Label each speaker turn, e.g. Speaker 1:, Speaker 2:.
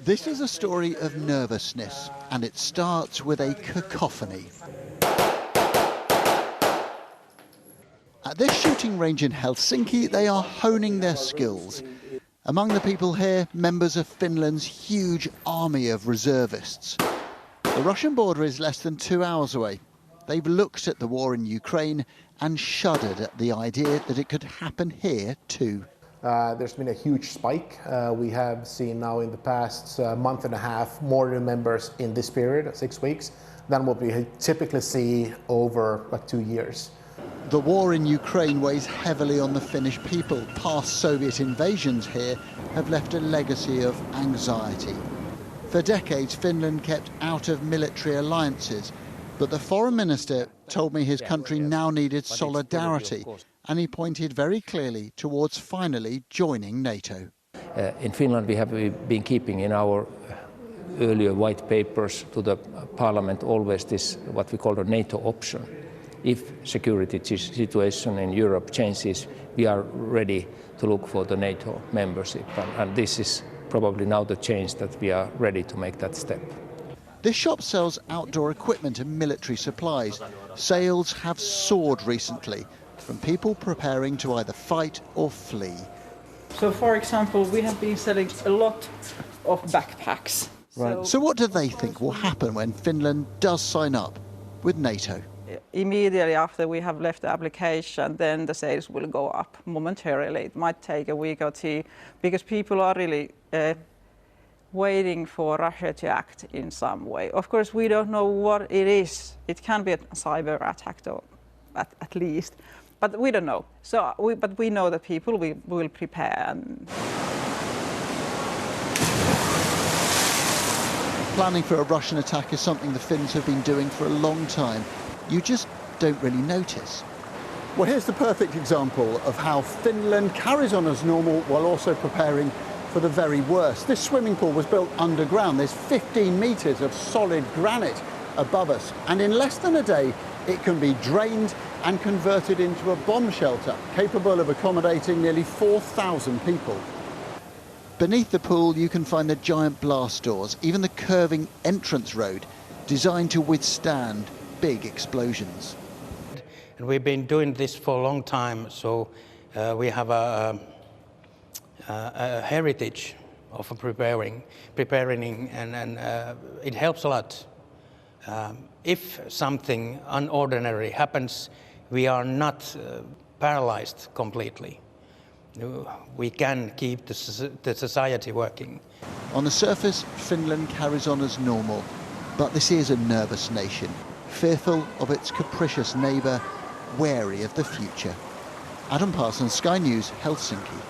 Speaker 1: This is a story of nervousness, and it starts with a cacophony. At this shooting range in Helsinki, they are honing their skills. Among the people here, members of Finland's huge army of reservists. The Russian border is less than 2 hours away. They've looked at the war in Ukraine and shuddered at the idea that it could happen here too.
Speaker 2: There's been a huge spike. We have seen now in the past month and a half more new members in this period, 6 weeks, than what we typically see over 2 years.
Speaker 1: The war in Ukraine weighs heavily on the Finnish people. Past Soviet invasions here have left a legacy of anxiety. For decades, Finland kept out of military alliances, but the foreign minister told me his country now needed solidarity, and he pointed very clearly towards finally joining NATO.
Speaker 3: In Finland, we have been keeping in our earlier white papers to the parliament always this, what we call the NATO option. If security situation in Europe changes, we are ready to look for the NATO membership, and this is probably now the change that we are ready to make that step.
Speaker 1: This shop sells outdoor equipment and military supplies. Sales have soared recently from people preparing to either fight or flee.
Speaker 4: So, for example, we have been selling a lot of backpacks.
Speaker 1: Right. So what do they think will happen when Finland does sign up with NATO?
Speaker 4: Immediately after we have left the application, then the sales will go up momentarily. It might take a week or two because people are really waiting for Russia to act in some way. Of course, we don't know what it is. It can be a cyber attack, though, at least, but we don't know. So, but we know that people will prepare.
Speaker 1: Planning for a Russian attack is something the Finns have been doing for a long time. You just don't really notice. Well, here's the perfect example of how Finland carries on as normal while also preparing for the very worst. This swimming pool was built underground. There's 15 metres of solid granite above us, and in less than a day it can be drained and converted into a bomb shelter capable of accommodating nearly 4,000 people. Beneath the pool you can find the giant blast doors, even the curving entrance road designed to withstand big explosions.
Speaker 5: And we've been doing this for a long time, so we have a heritage of preparing, and it helps a lot. If something unordinary happens, we are not paralyzed completely. We can keep the society working.
Speaker 1: On the surface, Finland carries on as normal, but this is a nervous nation, fearful of its capricious neighbour, wary of the future. Adam Parsons, Sky News, Helsinki.